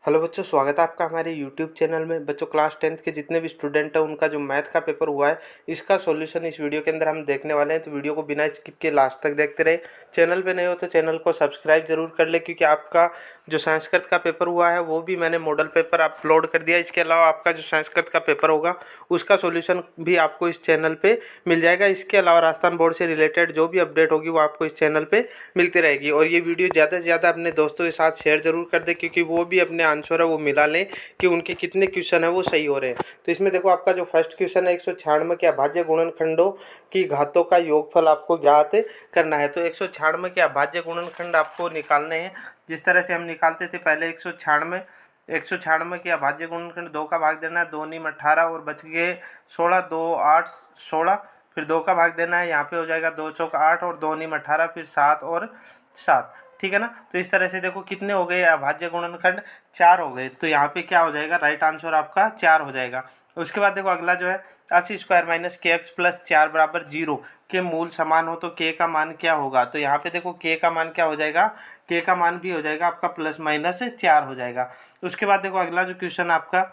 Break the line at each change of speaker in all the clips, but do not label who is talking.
Hello बच्चों, स्वागत है आपका हमारे यूट्यूब चैनल में। बच्चों, क्लास 10th के जितने भी स्टूडेंट हैं उनका जो मैथ का पेपर हुआ है इसका सॉल्यूशन इस वीडियो के अंदर हम देखने वाले हैं। तो वीडियो को बिना स्किप के लास्ट तक देखते रहे। चैनल पे नए हो तो चैनल को सब्सक्राइब जरूर कर ले, क्योंकि आपका जो संस्कृत का पेपर हुआ है वो भी मैंने मॉडल पेपर अपलोड कर दिया। इसके अलावा आपका जो संस्कृत का पेपर होगा उसका सोल्यूशन भी आपको इस चैनल पे मिल जाएगा। इसके अलावा राजस्थान बोर्ड से रिलेटेड जो भी अपडेट होगी वो आपको इस चैनल पे मिलती रहेगी। और ये वीडियो ज़्यादा से ज़्यादा अपने दोस्तों के साथ शेयर जरूर कर दे, क्योंकि वो भी अपने आंसर है वो मिला लें कि उनके कितने क्वेश्चन है वो सही हो रहे हैं। तो इसमें देखो, आपका जो फर्स्ट क्वेश्चन है 196 के अभाज्य गुणनखंडों की घातों का योगफल आपको ज्ञात करना है। तो 196 के अभाज्य गुणनखंड आपको निकालने हैं। जिस तरह से हम निकालते थे पहले 196 के अभाज्य गुणनखंड 2 का भाग देना है, 2 नीम 18 और बच गए 16, 2 8 16, फिर 2 का भाग देना है, यहाँ पे हो जाएगा 2 चौक 8 और 2 नीम 18, फिर 7 और 7। ठीक है ना। तो इस तरह से देखो कितने हो गए अभाज्य गुणनखंड, 4 हो गए। तो यहाँ पे क्या हो जाएगा, राइट आंसर आपका 4 हो जाएगा। उसके बाद देखो अगला जो है, एक्स स्क्वायर माइनस के एक्स प्लस 4 बराबर 0 के मूल समान हो तो के का मान क्या होगा। तो यहाँ पे देखो के का मान क्या हो जाएगा, के का मान भी हो जाएगा आपका प्लस माइनस 4 हो जाएगा। उसके बाद देखो अगला जो क्वेश्चन आपका,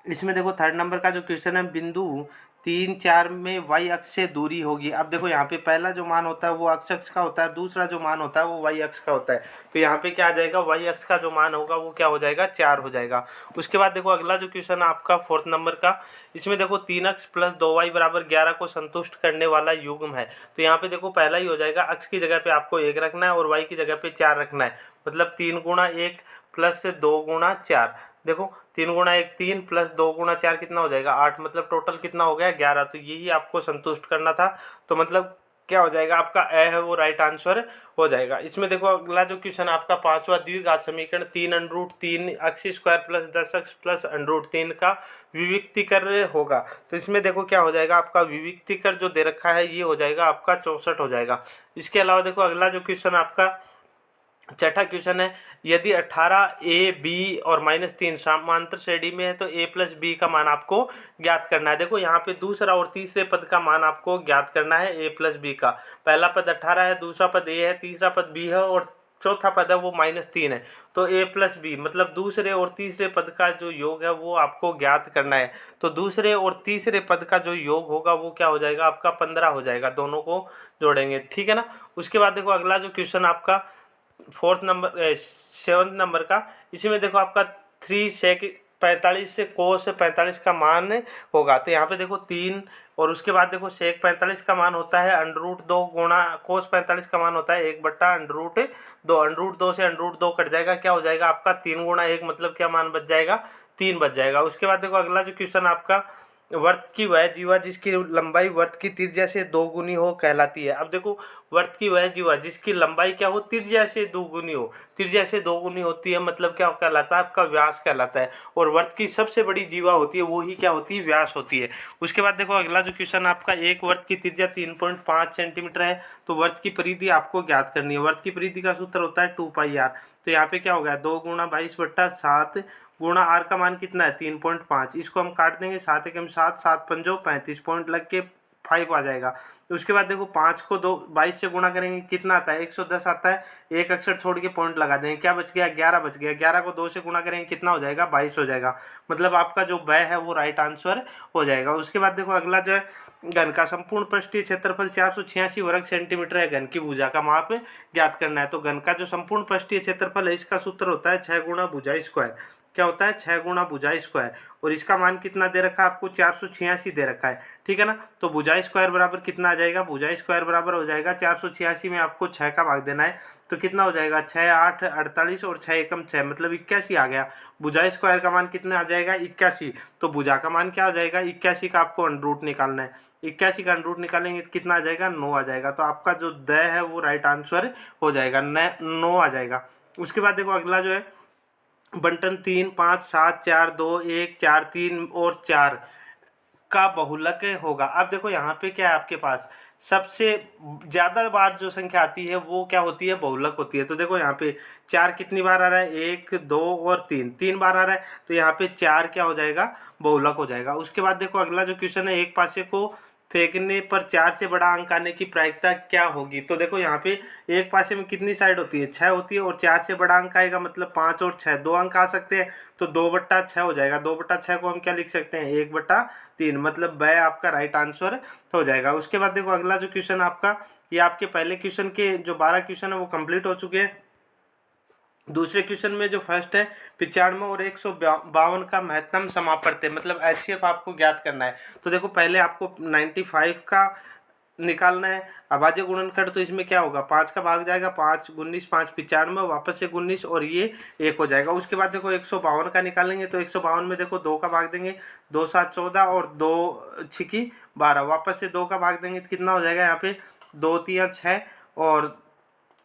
इसमें देखो थर्ड नंबर का जो क्वेश्चन है, बिंदु 3 4 में वाई अक्ष से दूरी होगी। अब देखो यहाँ पे पहला जो मान होता है वो एक्स अक्ष का होता है, दूसरा जो मान होता है वो वाई अक्ष का होता है। तो यहाँ पे क्या आ जाएगा, वाई अक्ष का जो मान होगा वो क्या हो जाएगा, 4 हो जाएगा। उसके बाद देखो अगला जो क्वेश्चन है आपका फोर्थ नंबर का, इसमें देखो 3x प्लस 2y बराबर 11 को संतुष्ट करने वाला युग्म है। तो यहाँ पे देखो पहला ही हो जाएगा, अक्ष की जगह पे आपको 1 रखना है और वाई की जगह पे 4 रखना है। मतलब 3 गुणा 1 प्लस 2 गुणा 4। देखो 3 गुणा 1 3 प्लस 2 गुणा 4 कितना हो जाएगा, 8। मतलब टोटल कितना हो गया, 11। तो यही आपको संतुष्ट करना था। तो मतलब क्या हो जाएगा, आपका ए है वो राइट आंसर हो जाएगा। इसमें देखो अगला जो क्वेश्चन आपका पांचवा, द्विघात समीकरण 3√3 x square plus 10x plus √3 का विविक्तीकर होगा। तो इसमें देखो क्या हो जाएगा, आपका विविक्तीकर जो दे रखा है ये हो जाएगा आपका 64 हो जाएगा। इसके अलावा देखो अगला जो क्वेश्चन आपका छठा क्वेश्चन है, यदि 18a b और -3 समांतर श्रेणी में है तो a प्लस बी का मान आपको ज्ञात करना है। देखो यहाँ पे दूसरा और तीसरे पद का मान आपको ज्ञात करना है a प्लस बी का। पहला पद 18 है, दूसरा पद a है, तीसरा पद b है और चौथा पद है वो -3 है। तो a प्लस बी मतलब दूसरे और तीसरे पद का जो योग है वो आपको ज्ञात करना है। तो दूसरे और तीसरे पद का जो योग होगा वो क्या हो जाएगा, आपका 15 हो जाएगा। दोनों को जोड़ेंगे, ठीक है ना। उसके बाद देखो अगला जो क्वेश्चन आपका फोर्थ नंबर सेवन्थ नंबर का, इसमें देखो आपका 3 सेक 45 से कोस 45 का मान होगा। तो यहाँ पे देखो 3 और उसके बाद देखो सेक 45 का मान होता है √2 गुणा कोस 45 का मान होता है 1/√2। √2 से √2 कट जाएगा, क्या हो जाएगा आपका 3 गुणा 1, मतलब क्या मान बच जाएगा, 3 बच जाएगा। उसके बाद देखो अगला जो क्वेश्चन आपका, वर्त की वह जीवा जिसकी लंबाई वर्त की त्रिज्या से दोगुनी हो कहलाती है। अब देखो वर्त की वह जीवा जिसकी लंबाई क्या हो, त्रिज्या से दोगुनी हो, त्रिज्या से दोगुनी होती है, मतलब क्या कहलाता है, आपका व्यास कहलाता है। और वर्त की सबसे बड़ी जीवा होती है वो ही क्या होती है, व्यास होती है। उसके बाद देखो अगला जो क्वेश्चन आपका, एक वर्त की त्रिज्या 3.5 सेंटीमीटर है तो वर्त की परिधि आपको ज्ञात करनी है। वर्त की परिधि का सूत्र होता है 2πr। तो यहाँ पे क्या हो गया, 2 गुणा 22/7 गुणा आर का मान कितना है 3.5। इसको हम काट देंगे, 7 एकम 7, 7 पंजो 35, पॉइंट लग के 5 आ जाएगा। तो उसके बाद देखो 5 को 22 से गुणा करेंगे कितना आता है, 110 आता है। एक अक्षर छोड़ के पॉइंट लगा देंगे, क्या बच गया, 11 बच गया। 11 को 2 से गुणा करेंगे कितना हो जाएगा, 22 हो जाएगा। मतलब आपका जो ब है वो राइट आंसर हो जाएगा। उसके बाद देखो अगला जो है, घन का संपूर्ण पृष्ठीय क्षेत्रफल 486 वर्ग सेंटीमीटर है। घन की भुजा का माप ज्ञात करना है। तो घन का जो संपूर्ण पृष्ठीय क्षेत्रफल है इसका सूत्र होता है 6 गुणा भुजा स्क्वायर। क्या होता है, 6 गुणा भुजा स्क्वायर। और इसका मान कितना दे रखा है आपको, 486 दे रखा है, ठीक है ना। तो भुजा स्क्वायर बराबर कितना आ जाएगा, भुजा स्क्वायर बराबर हो जाएगा 486 में आपको 6 का भाग देना है। तो कितना हो जाएगा, 6 8 48 और 6 एकम 6, मतलब 81 आ गया। भुजा स्क्वायर का मान कितना आ जाएगा, 81। तो भुजा का मान क्या हो जाएगा, 81 का आपको अंडर निकालना है। 81 का अंडर निकालेंगे तो कितना आ जाएगा, 9 आ जाएगा। तो आपका जो द है वो राइट आंसर हो जाएगा, 9 आ जाएगा। उसके बाद देखो अगला जो है, बंटन 3 5 7 4 2 1 4 3 और 4 का बहुलक होगा। अब देखो यहाँ पे क्या है, आपके पास सबसे ज्यादा बार जो संख्या आती है वो क्या होती है, बहुलक होती है। तो देखो यहाँ पे 4 कितनी बार आ रहा है, 1 2 और 3, 3 बार आ रहा है। तो यहाँ पे 4 क्या हो जाएगा, बहुलक हो जाएगा। उसके बाद देखो अगला जो क्वेश्चन है, एक पासे को फेंकने पर 4 से बड़ा अंक आने की प्रायिकता क्या होगी। तो देखो यहाँ पे एक पासे में कितनी साइड होती है, 6 होती है, और 4 से बड़ा अंक आएगा मतलब 5 और 6 दो अंक आ सकते हैं, तो 2/6 हो जाएगा। 2/6 को हम क्या लिख सकते हैं, 1/3, मतलब वह आपका राइट आंसर हो जाएगा। उसके बाद देखो अगला जो क्वेश्चन आपका, ये आपके पहले क्वेश्चन के जो 12 क्वेश्चन है वो कंप्लीट हो चुके हैं। दूसरे क्वेश्चन में जो फर्स्ट है 95 और 152 का महत्तम समापवर्ती मतलब HCF आपको ज्ञात करना है। तो देखो पहले आपको 95 का निकालना है अभाज्य गुणनखंड। तो इसमें क्या होगा, 5 का भाग जाएगा, 5 19 5 95, वापस से 19 और ये 1 हो जाएगा। उसके बाद देखो 152 का निकालेंगे, तो 152 में देखो 2 का भाग देंगे, 2 7 14 और 2 छिकी 12, वापस से 2 का भाग देंगे तो कितना हो जाएगा, यहाँ पे 2 3 6 और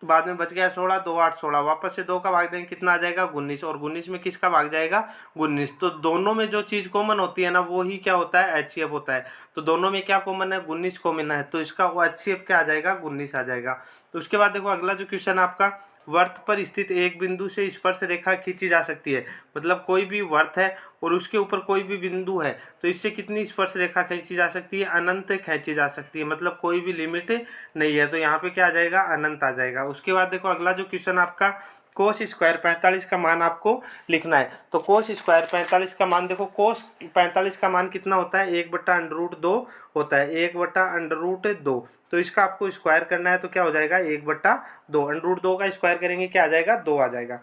बाद में बच गया 16, 2 8 16, वापस से 2 का भाग देंगे कितना आ जाएगा 19, और 19 में किसका भाग जाएगा 19। तो दोनों में जो चीज़ कॉमन होती है ना वो ही क्या होता है, HCF होता है। तो दोनों में क्या कॉमन है, 19 कॉमन है, तो इसका वो HCF क्या आ जाएगा, 19 आ जाएगा। तो उसके बाद देखो अगला जो क्वेश्चन आपका, वर्त पर स्थित एक बिंदु से स्पर्श रेखा खींची जा सकती है। मतलब कोई भी वर्त है और उसके ऊपर कोई भी बिंदु है, तो इससे कितनी स्पर्श रेखा खींची जा सकती है, अनंत खींची जा सकती है, मतलब कोई भी लिमिट नहीं है। तो यहाँ पे क्या आ जाएगा, अनंत आ जाएगा। उसके बाद देखो अगला जो क्वेश्चन आपका, कोस स्क्वायर 45 का मान आपको लिखना है। तो कोस स्क्वायर 45 का मान देखो, कोस 45 का मान कितना होता है, 1/√2 होता है, 1/√2। तो इसका आपको स्क्वायर करना है, तो क्या हो जाएगा 1/2, √2 का स्क्वायर करेंगे क्या आ जाएगा, 2 आ जाएगा।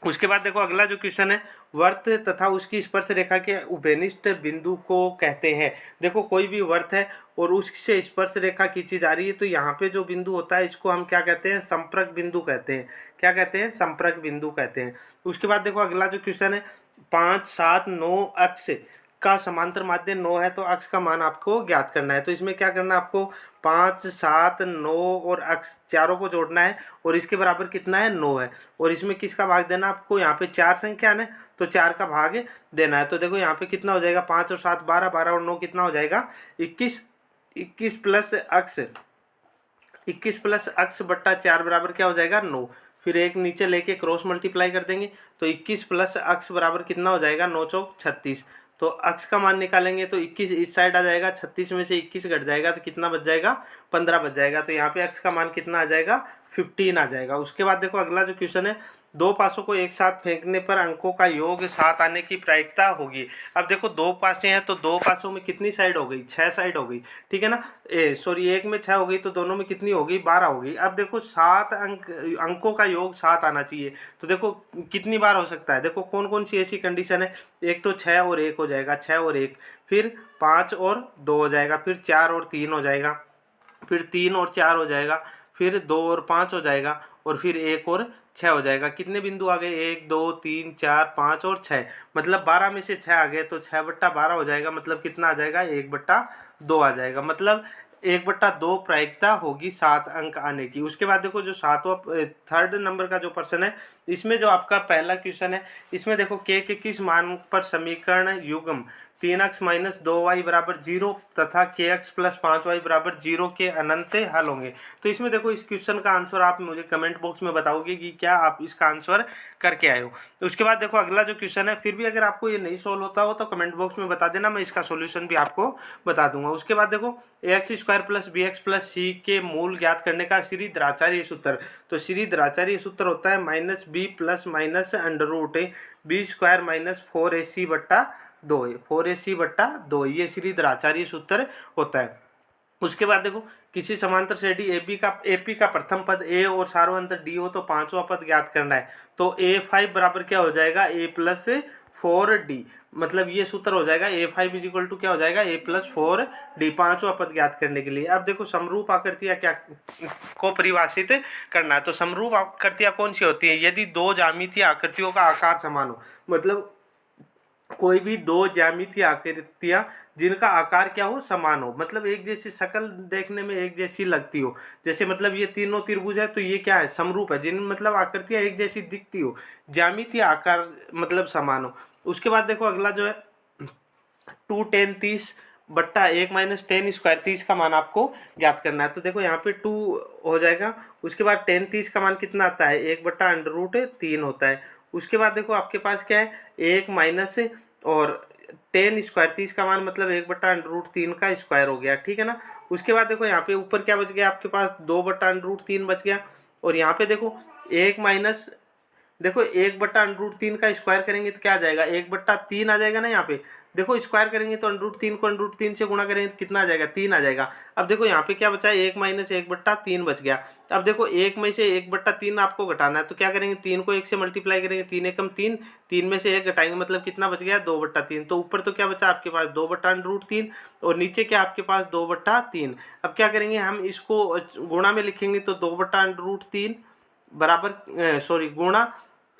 उसके बाद देखो अगला जो क्वेश्चन है, वर्त तथा उसकी स्पर्श रेखा के उभयनिष्ठ बिंदु को कहते हैं। देखो कोई भी वर्त है और उससे स्पर्श रेखा खींची जा रही है, तो यहाँ पे जो बिंदु होता है इसको हम क्या कहते हैं, संपर्क बिंदु कहते हैं। क्या कहते हैं, संपर्क बिंदु कहते हैं। उसके बाद देखो अगला जो क्वेश्चन है, 5 7 9 अक्ष का समांतर माध्य 9 है, तो अक्ष का मान आपको ज्ञात करना है। तो इसमें क्या करना है आपको, 5 7 9 और अक्ष चारों को जोड़ना है, और इसके बराबर कितना है, 9 है, और इसमें किसका भाग देना आपको, यहाँ पे 4 संख्या है तो 4 का भाग देना है। तो देखो यहाँ पे कितना हो जाएगा, 5 और 7 12, 12 और 9 कितना हो जाएगा 21, 21 प्लस अक्ष 21 प्लस अक्ष बट्टा 4 बराबर क्या हो जाएगा 9। फिर एक नीचे लेके क्रॉस मल्टीप्लाई कर देंगे, तो 21 प्लस अक्ष बराबर कितना हो जाएगा, 9 चौक 36। तो अक्ष का मान निकालेंगे तो 21 इस साइड आ जाएगा, 36 में से 21 घट जाएगा तो कितना बच जाएगा, 15 बच जाएगा। तो यहाँ पे अक्ष का मान कितना आ जाएगा, 15 आ जाएगा। उसके बाद देखो अगला जो क्वेश्चन है, दो पासों को एक साथ फेंकने पर अंकों का योग 7 आने की प्रायिकता होगी। अब देखो दो पासे हैं, तो दो पासों में कितनी साइड हो गई, 6 साइड हो गई, ठीक है ना, सॉरी एक में 6 हो गई, तो दोनों में कितनी हो गई, 12 हो गई। अब देखो 7 अंकों का योग 7 आना चाहिए, तो देखो कितनी बार हो सकता है, देखो कौन कौन सी ऐसी कंडीशन है, एक तो 6 और 1 हो जाएगा, 6 और 1, फिर 5 और 2 हो जाएगा, फिर 4 और 3 हो जाएगा, फिर 3 और 4 हो जाएगा, फिर 2 और 5 हो जाएगा, और फिर 1 और 6 हो जाएगा। कितने बिंदु आ गए, 1 2 3 4 5 और 6, मतलब 12 में से 6 आ गए, तो 6/12 हो जाएगा, मतलब कितना आ जाएगा, 1/2 आ जाएगा, मतलब 1/2 प्रायिकता होगी 7 अंक आने की। उसके बाद देखो जो सातवां थर्ड नंबर का जो प्रश्न है, इसमें जो आपका पहला क्वेश्चन है, इसमें देखो के किस मान पर समीकरण युग्म 3x माइनस 2y बराबर 0 तथा kx प्लस 5y बराबर 0 के अनंत हल होंगे। तो इसमें देखो इस क्वेश्चन का आंसर आप मुझे कमेंट बॉक्स में बताओगे कि क्या आप इसका आंसर करके आए हो। तो उसके बाद देखो अगला जो क्वेश्चन है, फिर भी अगर आपको ये नहीं सॉल्व होता हो तो कमेंट बॉक्स में बता देना, मैं इसका सोल्यूशन भी आपको बता दूंगा। उसके बाद देखो ax² plus bx plus c के मूल ज्ञात करने का श्रीधराचार्य सूत्र। तो श्रीधराचार्य सूत्र होता है -b plus minus √b² minus 4ac बट्टा 2, 4ac बट्टा 2, ये श्रीधराचार्य सूत्र होता है। उसके बाद देखो किसी समांतर श्रेणी एपी का प्रथम पद a और सार्वंतर d हो तो पांचवा पद ज्ञात करना है। तो a5 बराबर क्या हो जाएगा, a प्लस 4d, मतलब ये सूत्र हो जाएगा a5 इजिकल टू क्या हो जाएगा, a प्लस 4d, पांचवा पद ज्ञात करने के लिए। अब देखो समरूप आकृतियां क्या को परिभाषित करना है। तो समरूप आकृतियां कौन सी होती है, यदि दो ज्यामितीय आकृतियों का आकार समान हो, मतलब कोई भी दो ज्यामितीय आकृतियां जिनका आकार क्या हो, समान हो, मतलब एक जैसी शक्ल देखने में एक जैसी लगती हो, जैसे मतलब ये तीनों त्रिभुज है तो ये क्या है, समरूप है, जिन मतलब आकृतियां एक जैसी दिखती हो, ज्यामितीय आकार मतलब समान हो। उसके बाद देखो अगला जो है 2 10 30 बट्टा 1 माइनस 10 स्क्वायर, 30 का मान आपको ज्ञात करना है। तो देखो यहाँ पे 2 हो जाएगा, उसके बाद 10 30 का मान कितना आता है, 1/√3 होता है। उसके बाद देखो आपके पास क्या है, 1 माइनस और टेन स्क्वायर 30 का मान मतलब 1/√3 का स्क्वायर हो गया, ठीक है ना। उसके बाद देखो यहाँ पे ऊपर क्या बच गया आपके पास, 2/√3 बच गया। और यहाँ पे देखो एक माइनस, देखो 1/√3 का स्क्वायर करेंगे तो क्या आ जाएगा, 1/3 आ जाएगा ना। यहाँ पे देखो स्क्वायर करेंगे तो √3 को √3 से गुणा करेंगे तो कितना आ जाएगा, 3 आ जाएगा। अब देखो यहाँ पे क्या बचा है, 1 माइनस 1/3 बच गया। अब देखो 1 में से 1/3 आपको घटाना है, तो क्या करेंगे, 3 को 1 से मल्टीप्लाई करेंगे, 3 एकम 3, 3 में से 1 घटाएंगे मतलब कितना बच गया, 2/3। तो ऊपर तो क्या बचा आपके पास 2/√3 और नीचे क्या आपके पास 2/3। अब क्या करेंगे हम इसको गुणा में लिखेंगे तो 2/√3 बराबर सॉरी गुणा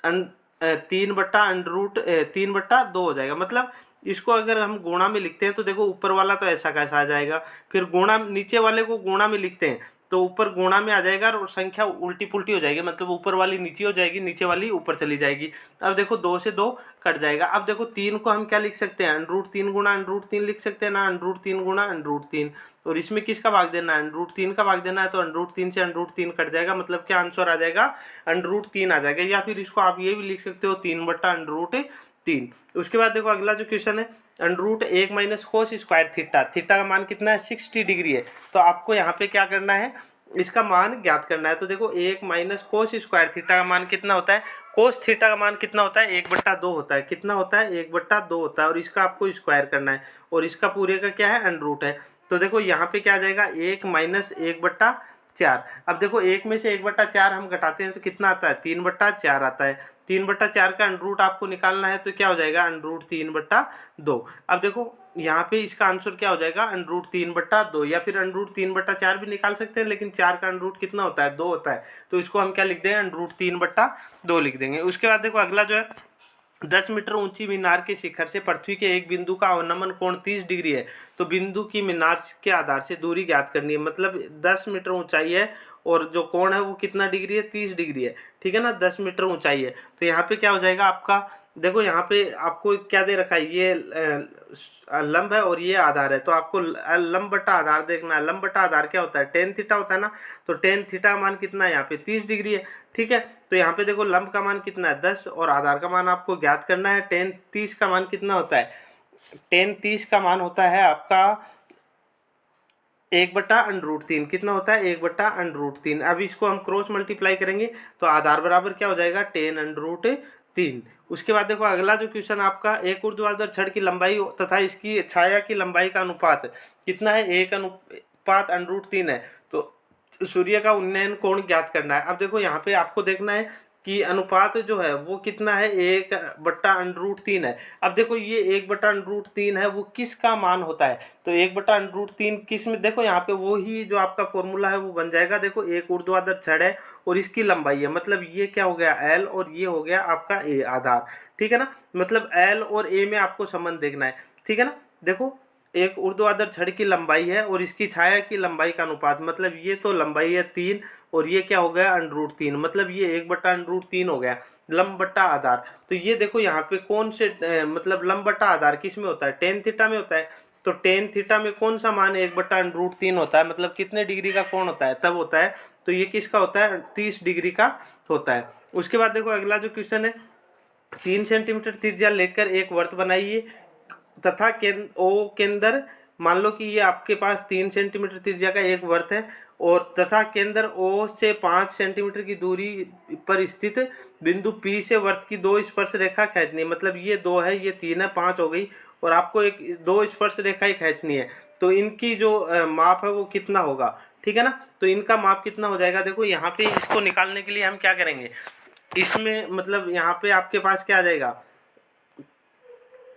3/√3/2 हो जाएगा। मतलब इसको अगर हम गुणा में लिखते हैं तो देखो ऊपर वाला तो ऐसा कैसा आ जाएगा, फिर गुणा नीचे वाले को गुणा में लिखते हैं तो ऊपर गुणा में आ जाएगा और संख्या उल्टी पुल्टी हो जाएगी, मतलब ऊपर वाली नीचे हो जाएगी, नीचे वाली ऊपर चली जाएगी। अब देखो 2 से 2 कट जाएगा। अब देखो 3 को हम क्या लिख सकते हैं, √3 गुणा √3 लिख सकते हैं ना, √3 गुणा √3। और इसमें किसका भाग देना है, √3 का भाग देना है, तो √3 से √3 कट जाएगा, मतलब क्या आंसर आ जाएगा, √3 आ जाएगा। या फिर इसको आप ये भी लिख सकते हो 3/√3। उसके बाद देखो अगला जो क्वेश्चन है, √1 minus cos square theta, theta का मान कितना है, 60 डिग्री है। तो आपको यहाँ पे क्या करना है, इसका मान ज्ञात करना है। तो देखो 1 माइनस कोस स्क्वायर थीटा का मान कितना होता है, कोस थीटा का मान कितना होता है, 1/2 होता है। कितना होता है, 1/2 होता है। और इसका आपको स्क्वायर करना है और इसका पूरे का क्या है, √ है। तो देखो यहाँ पे क्या आ जाएगा, 1 माइनस 1/4। अब देखो 1 में से 1/4 हम घटाते हैं तो कितना आता है, 3/4 आता है। 3/4 का √ आपको निकालना है तो क्या हो जाएगा, √3/2। अब देखो यहाँ पे इसका आंसर क्या हो जाएगा, √3/2, या फिर √3/4 भी निकाल सकते हैं, लेकिन 4 का √ कितना होता है, 2 होता है। तो इसको हम क्या लिख देंगे, √3/2 लिख देंगे। उसके बाद देखो अगला जो है, 10 मीटर ऊंची मीनार के शिखर से पृथ्वी के एक बिंदु का अवनमन कोण 30 डिग्री है। तो बिंदु की मीनार के आधार से दूरी ज्ञात करनी है। मतलब 10 मीटर ऊंचाई है और जो कोण है वो कितना डिग्री है, 30 डिग्री है, ठीक है ना। 10 मीटर ऊंचाई है तो यहाँ पे क्या हो जाएगा आपका, देखो यहाँ पे आपको क्या दे रखा है, ये लंब है और ये आधार है। तो आपको लंब बटा आधार देखना है। लंब बटा आधार क्या होता है, टेन थीटा होता है ना। तो टेन थीटा का मान कितना है, यहाँ पे 30 डिग्री है, ठीक है। तो यहाँ पे देखो लंब का मान कितना है, 10, और आधार का मान आपको ज्ञात करना है। टेन 30 का मान कितना होता है, टेन 30 का मान होता है आपका 1/√3। कितना होता है, 1/√3। अब इसको हम क्रॉस मल्टीप्लाई करेंगे तो आधार बराबर क्या हो जाएगा, टेन√3। उसके बाद देखो अगला जो क्वेश्चन आपका, एक ऊर्ध्वाधर छड़ की लंबाई तथा इसकी छाया की लंबाई का अनुपात कितना है, 1:√3 है। तो सूर्य का उन्नयन कोण ज्ञात करना है। अब देखो यहाँ पे आपको देखना है कि अनुपात जो है वो कितना है, 1/√3 है। अब देखो ये 1/√3 है, वो किसका मान होता है, तो 1/√3 किस में, देखो यहाँ पे वो ही जो आपका फॉर्मूला है वो बन जाएगा। देखो एक ऊर्ध्वाधर छड़ है और इसकी लंबाई है, मतलब ये क्या हो गया, L, और ये हो गया आपका A आधार, ठीक है ना। मतलब L और A में आपको संबंध देखना है, ठीक है ना। देखो एक ऊर्ध्वाधर छड़ की लंबाई है और इसकी छाया की लंबाई का अनुपात, मतलब ये तो लंबाई है 3 और ये क्या हो गया, √3, मतलब ये 1/√3 हो गया, लंब बट्टा आधार। तो ये देखो यहाँ पे कौन से मतलब लंब बट्टा आधार किस में होता है, टेन थीटा में होता है। तो टेन थीटा में कौन सा मान 1/√3 होता है, मतलब कितने डिग्री का कोण होता है, तब होता है। तो ये किसका होता है, 30 डिग्री का होता है। उसके बाद देखो अगला जो क्वेश्चन है, 3 सेंटीमीटर त्रिज्या लेकर एक वर्त बनाइए तथा केंद्र, मान लो कि ये आपके पास 3 सेंटीमीटर त्रिज्या का एक वर्त है और तथा केंद्र O से 5 सेंटीमीटर की दूरी पर स्थित बिंदु P से वर्त की 2 स्पर्श रेखा खींचनी है। मतलब ये 2 है, ये 3 है, 5 हो गई और आपको एक 2 स्पर्श रेखा ही खींचनी है। तो इनकी जो माप है वो कितना होगा, ठीक है ना। तो इनका माप कितना हो जाएगा, देखो यहाँ पे इसको निकालने के लिए हम क्या करेंगे, इसमें मतलब यहाँ पे आपके पास क्या आ जाएगा,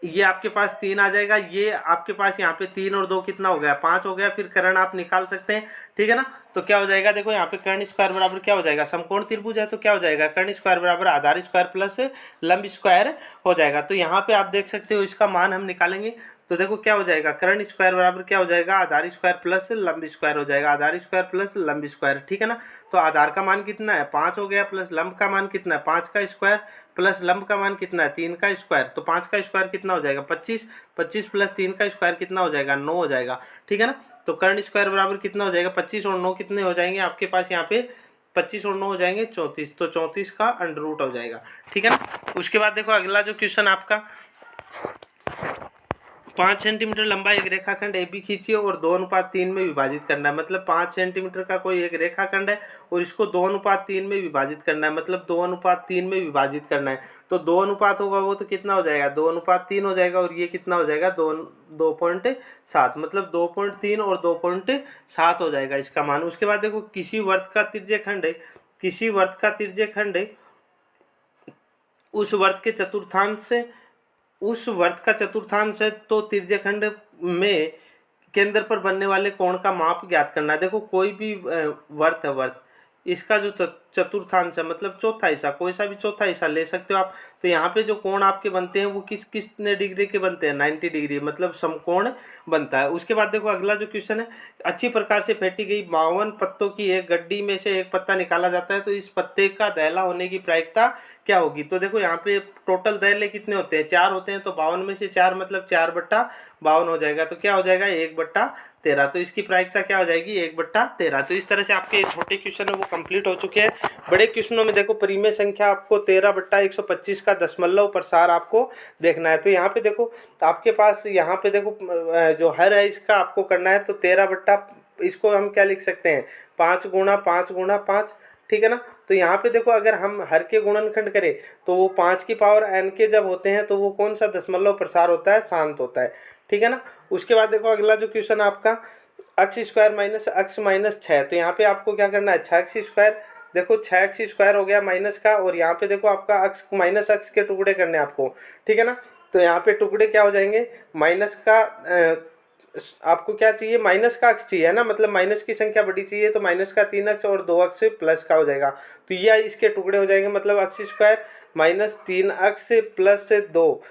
ये आपके पास 3 आ जाएगा, ये आपके पास यहाँ पे 3 और 2 कितना हो गया, 5 हो गया। फिर कर्ण आप निकाल सकते हैं, ठीक है ना। तो क्या हो जाएगा, देखो यहाँ पे कर्ण स्क्वायर बराबर क्या हो जाएगा, समकोण त्रिभुज है तो क्या हो जाएगा, कर्ण स्क्वायर बराबर आधार स्क्वायर प्लस लंब स्क्वायर हो जाएगा। तो यहाँ पे आप देख सकते हो इसका मान हम निकालेंगे तो देखो क्या हो जाएगा, कर्ण स्क्वायर बराबर क्या हो जाएगा, आधार स्क्वायर प्लस लंब स्क्वायर हो जाएगा, आधार स्क्वायर प्लस लंब स्क्वायर, ठीक है ना। तो आधार का मान कितना है, 5 हो गया, प्लस लंब का मान कितना है, 5 का स्क्वायर, प्लस लंब का मान कितना है, 3 का स्क्वायर। तो 5 का स्क्वायर कितना हो जाएगा, 25, 25 प्लस 3 का स्क्वायर कितना हो जाएगा, 9 हो जाएगा, ठीक है ना। तो कर्ण स्क्वायर बराबर कितना हो जाएगा, 25 और 9 कितने हो जाएंगे आपके पास, यहाँ पे 25 और 9 हो जाएंगे 34। तो 34 का √ हो जाएगा, ठीक है ना। उसके बाद देखो अगला जो क्वेश्चन आपका, 5 सेंटीमीटर लंबा एक रेखाखंड ए बी खींचिए और 2:3 में विभाजित करना है। मतलब 5 सेंटीमीटर का कोई एक रेखाखंड है और इसको 2:3 में विभाजित करना है, मतलब 2:3 में विभाजित करना है। तो 2 अनुपात होगा वो तो कितना हो जाएगा, 2:3 हो जाएगा, और ये कितना हो जाएगा, 2.7, मतलब 2.3 और 2.7 हो जाएगा इसका मान। उसके बाद देखो किसी वर्त का तिर्यकखंड है, किसी वर्त का तिर्यकखंड है, उस वर्त के चतुर्थांश से, उस वर्त का चतुर्थांश है, तो तिर्यकखंड में केंद्र पर बनने वाले कोण का माप ज्ञात करना है। देखो कोई भी वर्त है, वर्त, इसका जो चतुर्थांश है मतलब चौथा हिस्सा, कोई सा भी चौथा हिस्सा ले सकते हो आप। तो यहाँ पे जो कोण आपके बनते हैं वो कितने डिग्री के बनते हैं, 90 डिग्री, मतलब समकोण बनता है। उसके बाद देखो अगला जो क्वेश्चन है, अच्छी प्रकार से फेंटी गई 52 पत्तों की एक गड्डी में से एक पत्ता निकाला जाता है, तो इस पत्ते का दैला होने की प्रायिकता क्या होगी। तो देखो यहाँ पे टोटल दैले कितने होते हैं, 4 होते हैं, तो 52 में से 4 मतलब 4/52 हो जाएगा, तो क्या हो जाएगा 1/13। तो इसकी प्रायिकता क्या हो जाएगी 1/13। तो इस तरह से आपके छोटे क्वेश्चन है वो कंप्लीट हो चुके हैं। बड़े क्वेश्चनों में देखो परिमेय संख्या आपको 13/125 का दशमलव प्रसार आपको देखना है। तो यहाँ पे देखो आपके पास, यहाँ पे देखो जो हर है इसका आपको करना है, तो 13 इसको हम क्या लिख सकते हैं, 5 × 5 × 5, ठीक है ना। तो यहाँ पे देखो अगर हम हर के गुणनखंड करें तो वो 5 की पावर n के जब होते हैं तो वो कौन सा दशमलव प्रसार होता है, शांत होता है, ठीक है ना। उसके बाद देखो अगला जो क्वेश्चन आपका अक्ष स्क्वायर माइनस अक्ष माइनस 6, तो यहाँ पे आपको क्या करना है, 6x स्क्वायर, देखो 6x स्क्वायर हो गया माइनस का, और यहाँ पे देखो आपका अक्ष माइनस अक्ष के टुकड़े करने आपको, ठीक है ना। तो यहाँ पे टुकड़े क्या हो जाएंगे, माइनस का आपको क्या चाहिए, माइनस का अक्ष चाहिए है ना, मतलब माइनस की संख्या बड़ी चाहिए, तो माइनस का 3 अक्ष और 2 अक्ष प्लस का हो जाएगा। तो ये इसके टुकड़े हो जाएंगे, मतलब अक्ष स्क्वायर माइनस 3 अक्ष प्लस 2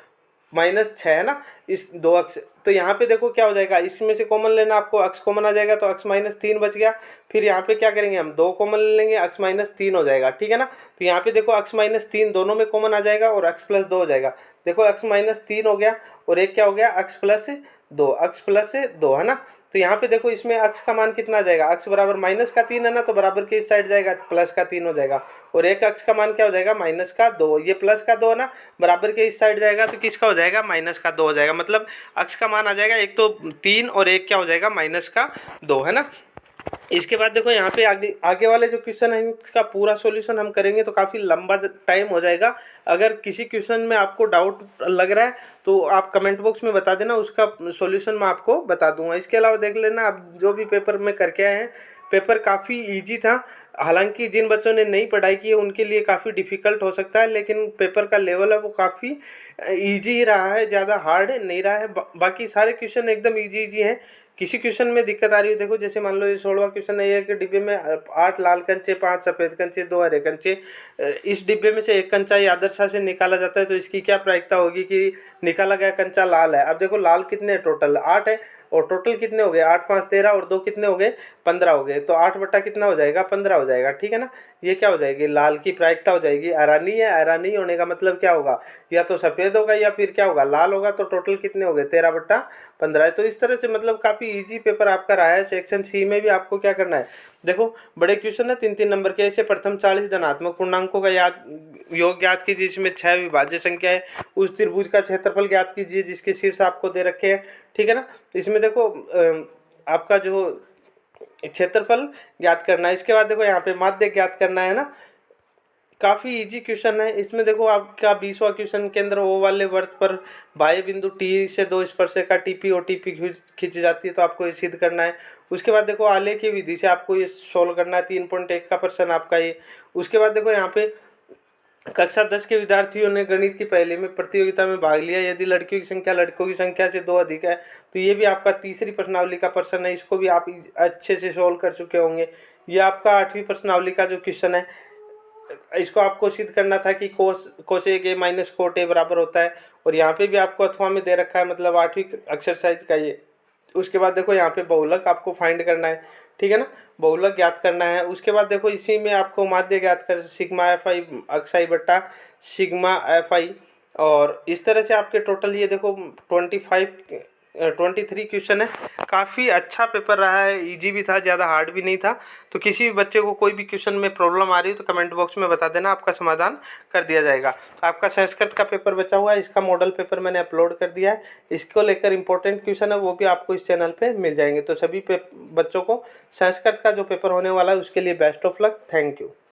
माइनस 6 है ना, इस 2 अक्ष। तो यहाँ पे देखो क्या हो जाएगा, इसमें से कॉमन लेना, आपको अक्ष कॉमन आ जाएगा, तो अक्ष माइनस 3 बच गया। फिर यहाँ पे क्या करेंगे हम, 2 कॉमन ले लेंगे, अक्ष माइनस 3 हो जाएगा, ठीक है ना। तो यहाँ पे देखो अक्ष माइनस 3 दोनों में कॉमन आ जाएगा और अक्ष प्लस 2 हो जाएगा। देखो अक्ष माइनस 3 हो गया और एक क्या हो गया, अक्ष प्लस 2, अक्ष प्लस 2 है ना। तो यहाँ पे देखो इसमें अक्ष का मान कितना आ जाएगा, अक्ष बराबर माइनस का 3 है ना, तो बराबर के इस साइड जाएगा, प्लस का 3 हो जाएगा, और एक अक्ष का मान क्या हो जाएगा, माइनस का 2, ये प्लस का 2 है ना, बराबर के इस साइड जाएगा, तो किसका हो जाएगा, माइनस का 2 हो जाएगा। मतलब अक्ष का मान आ जाएगा एक तो 3 और एक क्या हो जाएगा, माइनस का 2 है ना। इसके बाद देखो यहाँ पे आगे आगे वाले जो क्वेश्चन है इसका पूरा सॉल्यूशन हम करेंगे तो काफ़ी लंबा टाइम हो जाएगा। अगर किसी क्वेश्चन में आपको डाउट लग रहा है तो आप कमेंट बॉक्स में बता देना, उसका सॉल्यूशन मैं आपको बता दूंगा। इसके अलावा देख लेना आप जो भी पेपर में करके आए हैं, पेपर काफ़ी इजी था। हालांकि जिन बच्चों ने नहीं पढ़ाई की है उनके लिए काफ़ी डिफ़िकल्ट हो सकता है, लेकिन पेपर का लेवल है वो काफ़ी इजी ही रहा है, ज़्यादा हार्ड नहीं रहा है। बाकी सारे क्वेश्चन एकदम इजी हैं। किसी क्वेश्चन में दिक्कत आ रही है, देखो जैसे मान लो ये 16वां क्वेश्चन है, ये कि डिब्बे में 8 लाल कंचे, 5 सफ़ेद कंचे, 2 हरे कंचे, इस डिब्बे में से एक कंचा ये आदर्शा से निकाला जाता है, तो इसकी क्या प्रायिकता होगी कि निकाला गया कंचा लाल है। अब देखो लाल कितने टोटल 8 है, और टोटल कितने हो गए 8 5 13 और 2 कितने हो गए 15 हो गए, तो 8 बटा कितना हो जाएगा 15 हो जाएगा, ठीक है ना। ये क्या हो जाएगी, लाल की प्रायिकता हो जाएगी। अरानी है, अरानी होने का मतलब क्या होगा, या तो सफ़ेद होगा या फिर क्या होगा लाल होगा, तो टोटल कितने हो गए 13/15 है। तो इस तरह से मतलब काफ़ी इजी पेपर आपका रहा है। सेक्शन सी में भी आपको क्या करना है, देखो बड़े क्वेश्चन है 3-3 नंबर के। ऐसे प्रथम 40 धनात्मक पूर्णांकों का योग ज्ञात कीजिए, जिसमें 6 विभाज्य संख्या है। उस त्रिभुज का क्षेत्रफल ज्ञात कीजिए जिसके शीर्ष आपको दे रखे हैं, ठीक है ना। तो इसमें देखो आपका जो क्षेत्रफल ज्ञात करना है। इसके बाद देखो यहाँ पे माध्य ज्ञात करना है ना, काफ़ी इजी क्वेश्चन है। इसमें देखो आपका 20वां क्वेश्चन के अंदर ओ वाले वर्त पर बाह्य बिंदु टी से 2 स्पर्शरेखा टीपी और टीपी खींची जाती है, तो आपको ये सिद्ध करना है। उसके बाद देखो आलेख की विधि से आपको ये सोल्व करना है, 3.1 का प्रश्न आपका ये। उसके बाद देखो यहाँ पे कक्षा 10 के विद्यार्थियों ने गणित की पहले में प्रतियोगिता में भाग लिया। यदि लड़कियों की संख्या लड़कों की संख्या से 2 अधिक है, तो ये भी आपका तीसरी प्रश्नावली का प्रश्न है। इसको भी आप अच्छे से सोल्व कर चुके होंगे। ये आपका 8वीं प्रश्नावली का जो क्वेश्चन है, इसको आपको सिद्ध करना था कि cosec A minus cot A बराबर होता है, और यहाँ पे भी आपको अथवा में दे रखा है, मतलब 8वीं एक्सरसाइज का ये। उसके बाद देखो यहाँ पे बहुलक आपको फाइंड करना है, ठीक है ना, बहुलक ज्ञात करना है। उसके बाद देखो इसी में आपको माध्य ज्ञात कर सिग्मा एफ आई अक्साई बट्टा सिग्मा एफ आई, और इस तरह से आपके टोटल ये देखो 25 23 क्वेश्चन है। काफ़ी अच्छा पेपर रहा है, इजी भी था, ज़्यादा हार्ड भी नहीं था। तो किसी भी बच्चे को कोई भी क्वेश्चन में प्रॉब्लम आ रही है तो कमेंट बॉक्स में बता देना, आपका समाधान कर दिया जाएगा। आपका संस्कृत का पेपर बचा हुआ है, इसका मॉडल पेपर मैंने अपलोड कर दिया है। इसको लेकर इंपॉर्टेंट क्वेश्चन है वो भी आपको इस चैनल पर मिल जाएंगे। तो सभी बच्चों को संस्कृत का जो पेपर होने वाला है उसके लिए best of luck. Thank you.